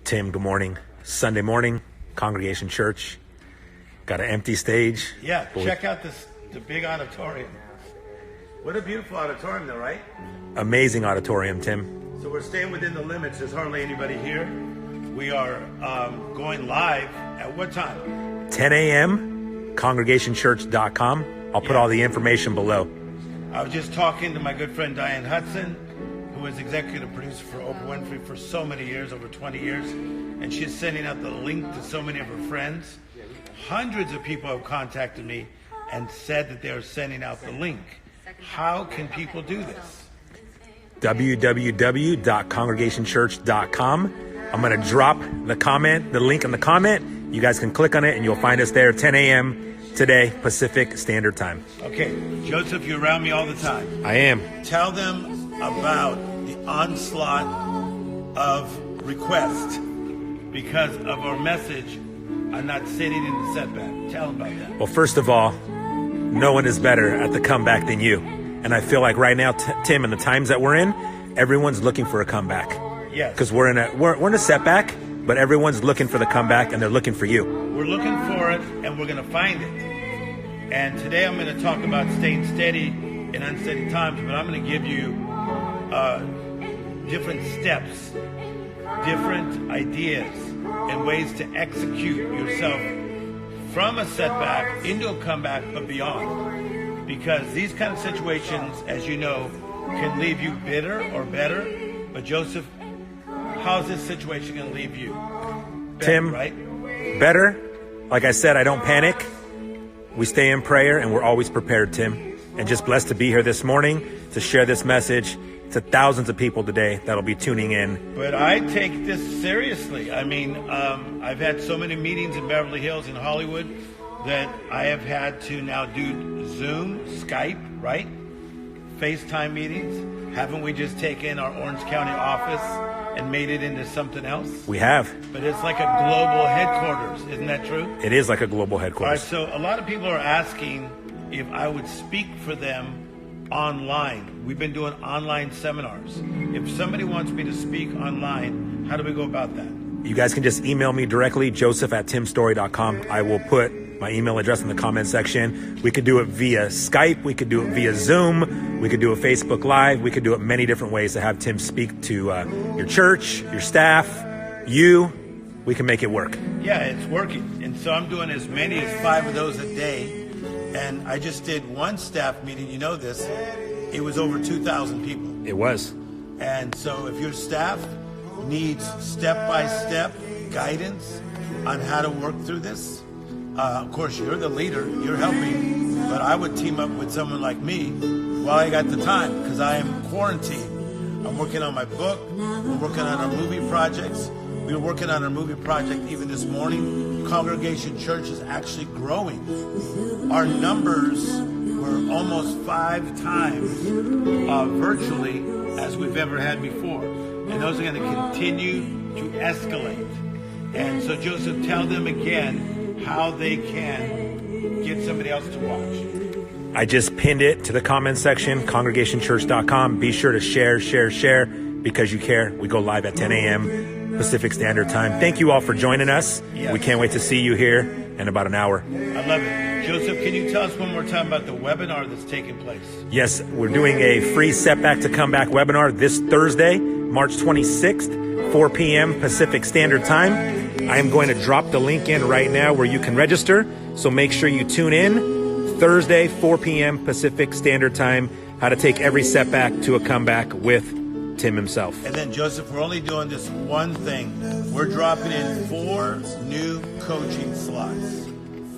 Tim, good morning. Sunday morning, Congregation Church. Got an empty stage. Yeah, check out the big auditorium. What a beautiful auditorium though, right? Amazing auditorium, Tim. So we're staying within the limits. There's hardly anybody here. We are going live at what time? 10 a.m., congregationchurch.com. I'll put all the information below. I was just talking to my good friend Diane Hudson, who was executive producer for Oprah Winfrey for so many years, over 20 years. And she's sending out the link to so many of her friends. Hundreds of people have contacted me and said that they're sending out the link. How can people do this? www.congregationchurch.com. I'm going to drop the link in the comment. You guys can click on it and you'll find us there 10 a.m. today, Pacific Standard Time. Okay, Joseph, you're around me all the time. I am. Tell them about the onslaught of requests because of our message on not sitting in the setback. Tell them about that. Well, first of all, no one is better at the comeback than you. And I feel like right now, Tim, in the times that we're in, everyone's looking for a comeback. Yes. Because we're in a setback, but everyone's looking for the comeback and they're looking for you. We're looking for it and we're going to find it. And today I'm going to talk about staying steady in unsteady times, but I'm going to give you different steps, different ideas, and ways to execute yourself from a setback into a comeback, but beyond. Because these kind of situations, as you know, can leave you bitter or better. But Joseph, how's this situation going to leave you? Better, Tim, right? Better. Like I said, I don't panic. We stay in prayer and we're always prepared, Tim. And just blessed to be here this morning to share this message to thousands of people today that'll be tuning in. But I take this seriously. I mean, I've had so many meetings in Beverly Hills and Hollywood that I have had to now do Zoom, Skype, right? FaceTime meetings. Haven't we just taken our Orange County office and made it into something else? We have. But it's like a global headquarters. Isn't that true? It is like a global headquarters. All right, so a lot of people are asking if I would speak for them online. We've been doing online seminars. If somebody wants me to speak online, how do we go about that? You guys can just email me directly, joseph@timstorey.com. I will put my email address in the comment section. We could do it via Skype. We could do it via Zoom. We could do a Facebook Live. We could do it many different ways to have Tim speak to your church, your staff, you. We can make it work. Yeah, it's working. And so I'm doing as many as 5 of those a day. And I just did one staff meeting. You know this. It was over 2,000 people. It was. And so if your staff needs step-by-step guidance on how to work through this, of course, you're the leader, you're helping, but I would team up with someone like me while I got the time, because I am quarantined. I'm working on my book, we're working on our movie projects. We were working on our movie project even this morning. Congregation Church is actually growing. Our numbers were almost 5 times virtually as we've ever had before. And those are going to continue to escalate. And so, Joseph, tell them again how they can get somebody else to watch. I just pinned it to the comment section, congregationchurch.com. Be sure to share, because you care. We go live at 10 a.m. Pacific Standard Time. Thank you all for joining us. Yes. We can't wait to see you here in about an hour. I love it. Joseph, can you tell us one more time about the webinar that's taking place? Yes, we're doing a free Setback to Comeback webinar this Thursday, March 26th, 4 p.m. Pacific Standard Time. I am going to drop the link in right now where you can register. So make sure you tune in Thursday, 4 p.m. Pacific Standard Time, how to take every setback to a comeback with Tim himself. And then, Joseph, we're only doing this one thing. We're dropping in 4 new coaching slots.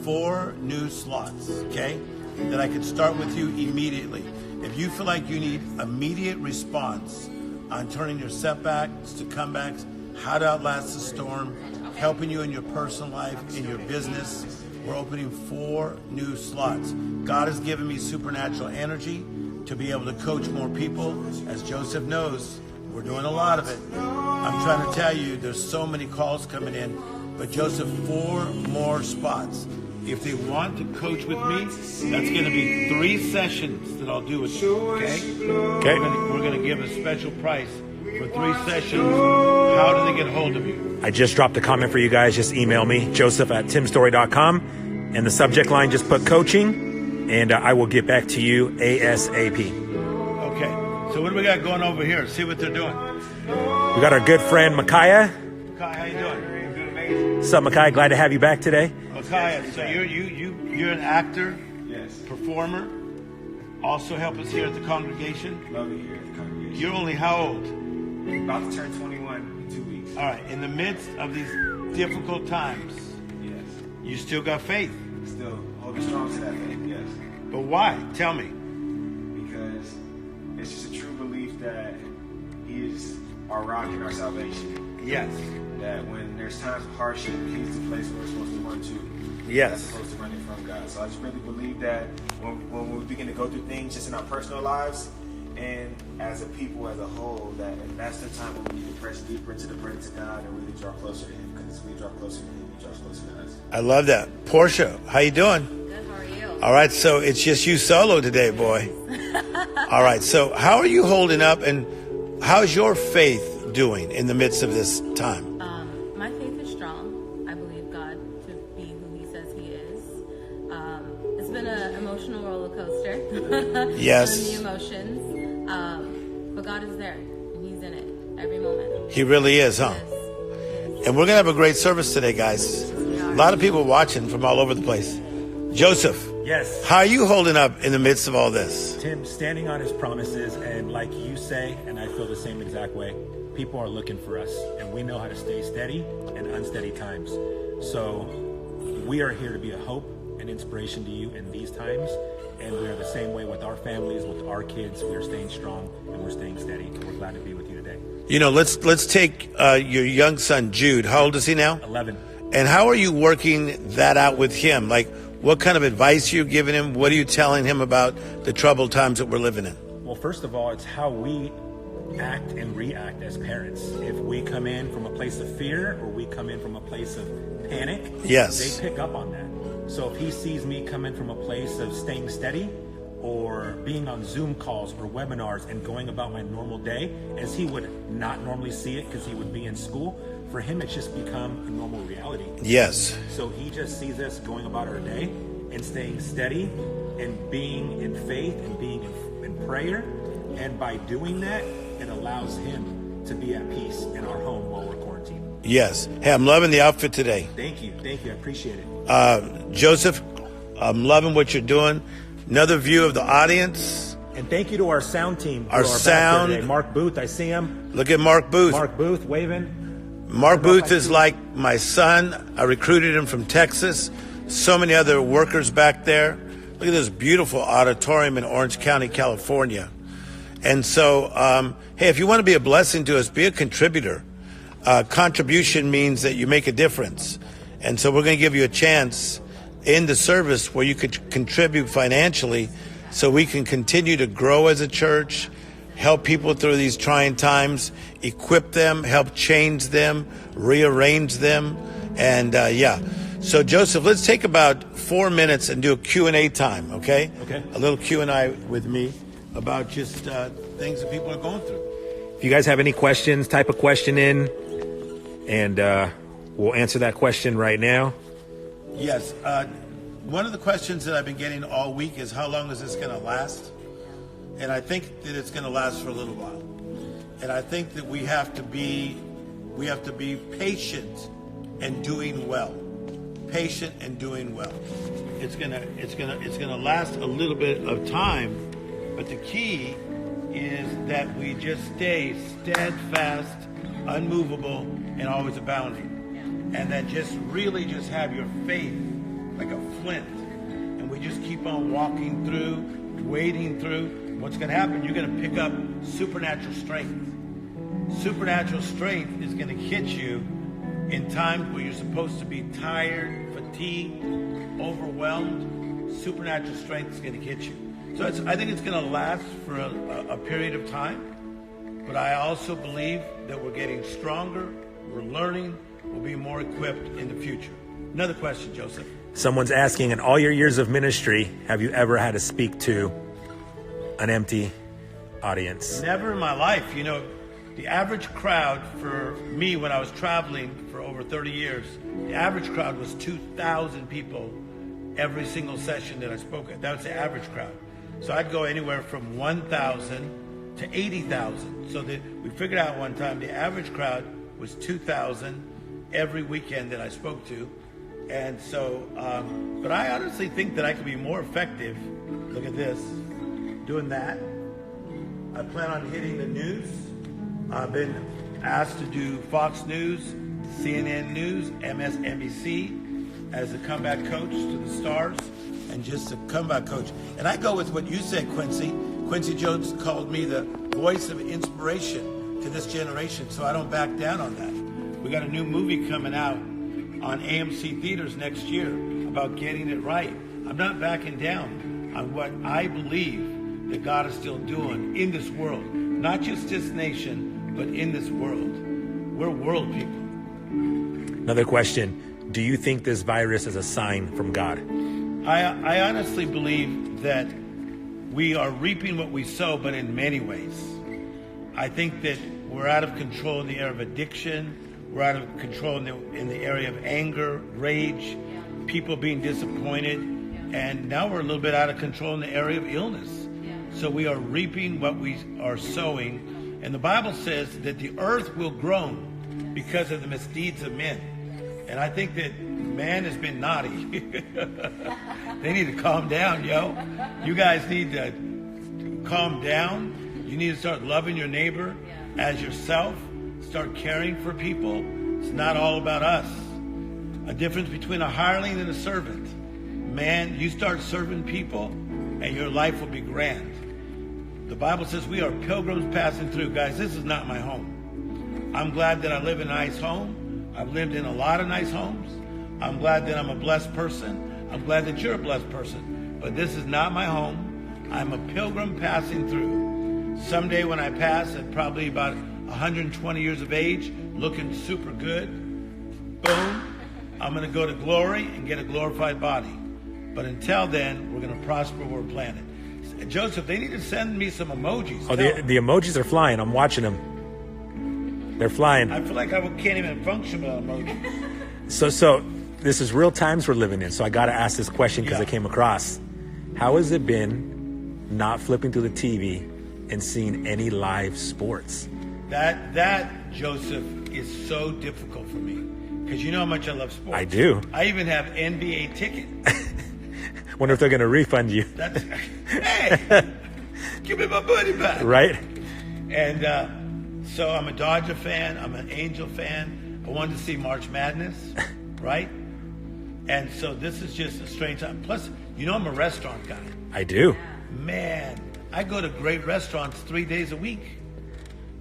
4 new slots, okay? That I could start with you immediately. If you feel like you need immediate response on turning your setbacks to comebacks, how to outlast the storm, helping you in your personal life, in your business, we're opening 4 new slots. God has given me supernatural energy to be able to coach more people. As Joseph knows, we're doing a lot of it. I'm trying to tell you, there's so many calls coming in, but Joseph, 4 more spots. If they want to coach with me, that's going to be 3 sessions that I'll do with you, okay? Okay. We're going to give a special price for 3 sessions, how do they get hold of you? I just dropped a comment for you guys. Just email me, joseph@timstory.com. And the subject line, just put coaching, and I will get back to you ASAP. Okay, so what do we got going over here? See what they're doing. We got our good friend, Micaiah. Micaiah, how you doing? Doing amazing. What's up, Micaiah? Glad to have you back today. Micaiah, so you're an actor, Yes. performer, also help us here at the congregation. Love you here at the congregation. You're only how old? About to turn 21 in 2 weeks. All right, in the midst of these difficult times, Yes. you still got faith. Still holding strong to that faith, yes. But why? Tell me. Because it's just a true belief that He is our rock and our salvation. Yes. That when there's times of hardship, He's the place where we're supposed to run to. Yes. As opposed to running from God. So I just really believe that when we begin to go through things just in our personal lives and as a people as a whole, that's the time when we need to press deeper into the presence of God and really draw closer to Him. Because as we draw closer to Him, He draws closer to us. I love that. Portia, how you doing? Good, how are you? All right, so it's just you solo today, boy. All right, so how are you holding up, and how's your faith doing in the midst of this time? My faith is strong. I believe God to be who He says He is. It's been an emotional roller coaster. Yes. The emotions. But God is there, and He's in it every moment. He really is, huh? Yes. Yes. And we're going to have a great service today, guys. A lot of people watching from all over the place. Joseph, Yes. how are you holding up in the midst of all this? Tim, standing on his promises, and like you say, and I feel the same exact way, people are looking for us, and we know how to stay steady in unsteady times. So we are here to be a hope and inspiration to you in these times, and we are the same way with our families, with our kids. We are staying strong, and we're staying steady, and we're glad to be with you today. You know, let's take your young son, Jude. How old is he now? 11. And how are you working that out with him? Like, what kind of advice are you giving him? What are you telling him about the troubled times that we're living in? Well, first of all, it's how we act and react as parents. If we come in from a place of fear or we come in from a place of panic, Yes. they pick up on that. So if he sees me coming from a place of staying steady or being on Zoom calls or webinars and going about my normal day as he would not normally see it because he would be in school, for him it's just become a normal reality. Yes. So he just sees us going about our day and staying steady and being in faith and being in prayer. And by doing that, it allows him to be at peace in our home while we're quarantined. Yes. Hey, I'm loving the outfit today. Thank you. I appreciate it. Joseph, I'm loving what you're doing. Another view of the audience. And thank you to our sound team. Our who are back sound. there today. Mark Booth, I see him. Look at Mark Booth. Mark Booth waving. Mark Booth is like my son. I recruited him from Texas. So many other workers back there. Look at this beautiful auditorium in Orange County, California. And so, hey, if you want to be a blessing to us, be a contributor. Contribution means that you make a difference. And so we're going to give you a chance in the service where you could contribute financially so we can continue to grow as a church, help people through these trying times, equip them, help change them, rearrange them. And yeah. So Joseph, let's take about 4 minutes and do a Q&A time, okay? Okay. A little Q&A with me about just things that people are going through. If you guys have any questions, type a question in, and we'll answer that question right now. Yes. One of the questions that I've been getting all week is how long is this going to last? And I think that it's going to last for a little while. And I think that we have to be patient and doing well. Patient and doing well. It's gonna last a little bit of time, but the key is that we just stay steadfast, unmovable, and always abounding. And that just really just have your faith like a flint. And we just keep on walking through, wading through. What's going to happen, you're going to pick up supernatural strength. Supernatural strength is going to hit you in times where you're supposed to be tired, fatigued, overwhelmed. Supernatural strength is going to hit you. So I think it's going to last for a period of time. But I also believe that we're getting stronger, we're learning, we'll be more equipped in the future. Another question, Joseph. Someone's asking, in all your years of ministry, have you ever had to speak to an empty audience? Never in my life. You know, The average crowd for me when I was traveling for over 30 years, the average crowd was 2,000 people every single session that I spoke at. That was the average crowd. So I'd go anywhere from 1,000 to 80,000. So we figured out one time the average crowd was 2,000 every weekend that I spoke to. And so, but I honestly think that I could be more effective, look at this, doing that. I plan on hitting the news. I've been asked to do Fox News, CNN News, MSNBC as a comeback coach to the stars, and just a comeback coach. And I go with what you said, Quincy. Quincy Jones called me the voice of inspiration to this generation, so I don't back down on that. We got a new movie coming out on AMC theaters next year about getting it right. I'm not backing down on what I believe that God is still doing in this world, not just this nation, but in this world. We're world people. Another question. Do you think this virus is a sign from God? I honestly believe that we are reaping what we sow, but in many ways. I think that we're out of control in the area of addiction. We're out of control in the area of anger, rage, people being disappointed. And now we're a little bit out of control in the area of illness. So we are reaping what we are sowing. And the Bible says that the earth will groan because of the misdeeds of men. And I think that man has been naughty. They need to calm down, yo. You guys need to calm down. You need to start loving your neighbor as yourself. Start caring for people. It's not all about us. A difference between a hireling and a servant. Man, you start serving people and your life will be grand. The Bible says we are pilgrims passing through. Guys, this is not my home. I'm glad that I live in a nice home. I've lived in a lot of nice homes. I'm glad that I'm a blessed person. I'm glad that you're a blessed person. But this is not my home. I'm a pilgrim passing through. Someday when I pass at probably about 120 years of age, looking super good, boom, I'm going to go to glory and get a glorified body. But until then, we're going to prosper where we're planted. Joseph, they need to send me some emojis. Oh, the emojis are flying. I'm watching them. They're flying. I feel like I can't even function without emojis. So this is real times we're living in. So I got to ask this question because I came across. How has it been not flipping through the TV and seeing any live sports? That Joseph, is so difficult for me because you know how much I love sports. I do. I even have NBA ticket. Wonder if they're going to refund you. Hey, give me my money back. Right. And so I'm a Dodger fan. I'm an Angel fan. I wanted to see March Madness, right? And so this is just a strange time. Plus, you know I'm a restaurant guy. I do. Man, I go to great restaurants 3 days a week.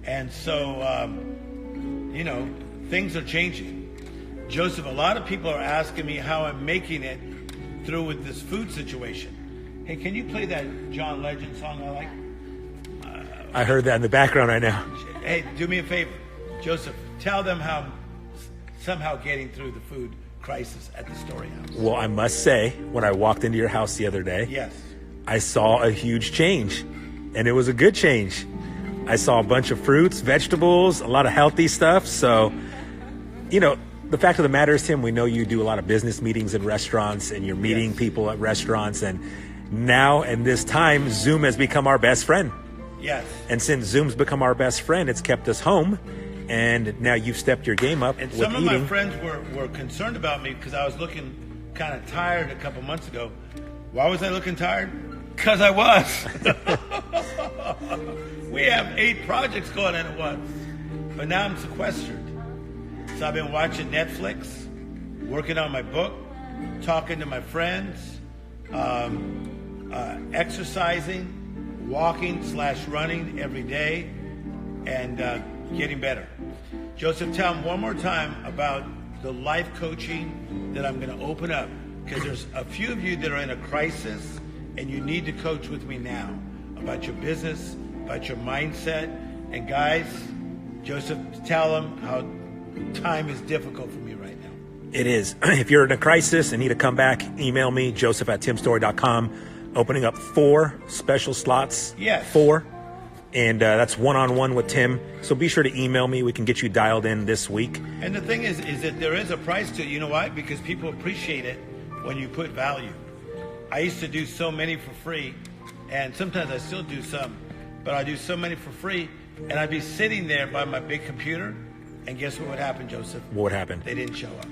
And so, you know, things are changing. Joseph, a lot of people are asking me how I'm making it through with this food situation. Hey, can you play that John Legend song I like? I heard that in the background right now. Hey, do me a favor. Joseph, tell them how somehow getting through the food crisis at the Storey house. Well, I must say, when I walked into your house the other day, yes, I saw a huge change, and it was a good change. I saw a bunch of fruits, vegetables, a lot of healthy stuff. So, you know, the fact of the matter is, Tim, we know you do a lot of business meetings in restaurants and you're meeting people at restaurants. And now in this time, Zoom has become our best friend. Yes. And since Zoom's become our best friend, it's kept us home. And now you've stepped your game up and with some of eating. my friends were concerned about me because I was looking kind of tired a couple months ago. Why was I looking tired? Because I was. We have 8 projects going on at once. But now I'm sequestered. So I've been watching Netflix, working on my book, talking to my friends, exercising, walking/running every day, and getting better. Joseph, tell them one more time about the life coaching that I'm going to open up, because there's a few of you that are in a crisis and you need to coach with me now about your business, about your mindset. And guys, Joseph, tell them how time is difficult for me right now. It is. If you're in a crisis and need to come back, email me, joseph@timstory.com. Opening up 4 special slots. Yes. 4 And that's one-on-one with Tim. So be sure to email me. We can get you dialed in this week. And the thing is that there is a price to it. You know why? Because people appreciate it when you put value. I used to do so many for free, and sometimes I still do some, but I do so many for free, and I'd be sitting there by my big computer, and guess what would happen, Joseph? What would happen? They didn't show up.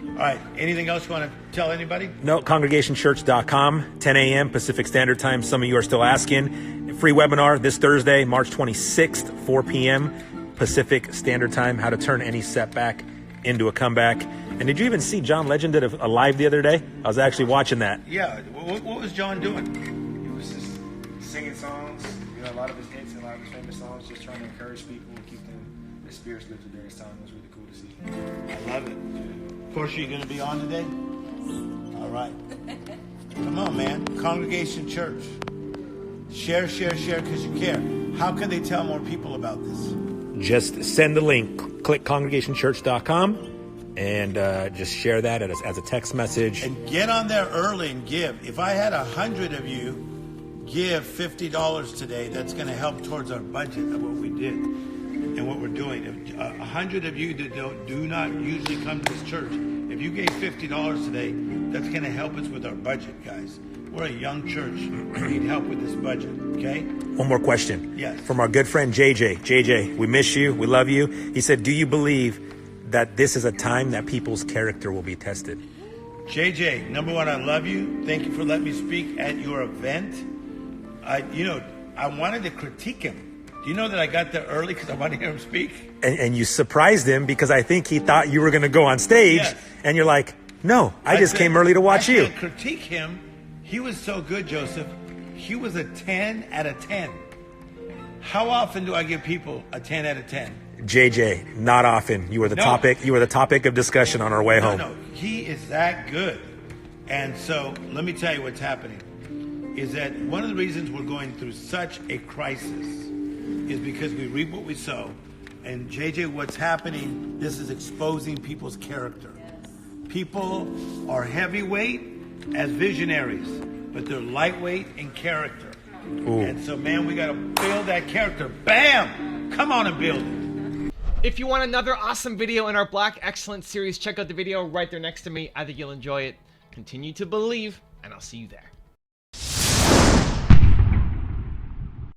All right, anything else you want to tell anybody? No, congregationchurch.com, 10 a.m. Pacific Standard Time. Some of you are still asking. Free webinar this Thursday, March 26th, 4 p.m. Pacific Standard Time, how to turn any setback into a comeback. And did you even see John Legend did a live the other day? I was actually watching that. Yeah, what was John doing? He was just singing songs, a lot of his hits and a lot of his famous songs, just trying to encourage people and keep their spirits lifted during this time. It was really cool to see. I love it. Portia, you going to be on today? All right. Come on, man. Congregation Church. Share because you care. How can they tell more people about this? Just send the link. Click congregationchurch.com and just share that as a text message. And get on there early and give. If I had 100 of you give $50 today, that's going to help towards our budget of what we did and what we're doing. If 100 of you that do not usually come to this church, if you gave $50 today, that's going to help us with our budget, guys. We're a young church. We need help with this budget, okay? One more question. Yes. From our good friend JJ. JJ, we miss you. We love you. He said, do you believe that this is a time that people's character will be tested? JJ, number one, I love you. Thank you for letting me speak at your event. I wanted to critique him. Do you know that I got there early because I wanted to hear him speak? And you surprised him because I think he thought you were going to go on stage. Yes. And you're like, no, I just came early to watch you. I can't critique him. He was so good, Joseph. He was a 10 out of 10. How often do I give people a 10 out of 10? JJ, not often. You were the topic. You were the topic of discussion on our way home. No, he is that good. And so let me tell you what's happening. Is that one of the reasons we're going through such a crisis is because we reap what we sow. And JJ, what's happening, this is exposing people's character. People are heavyweight as visionaries, but they're lightweight in character. Ooh. And so, man, we got to build that character. Bam! Come on and build it. If you want another awesome video in our Black Excellence series, check out the video right there next to me. I think you'll enjoy it. Continue to believe, and I'll see you there.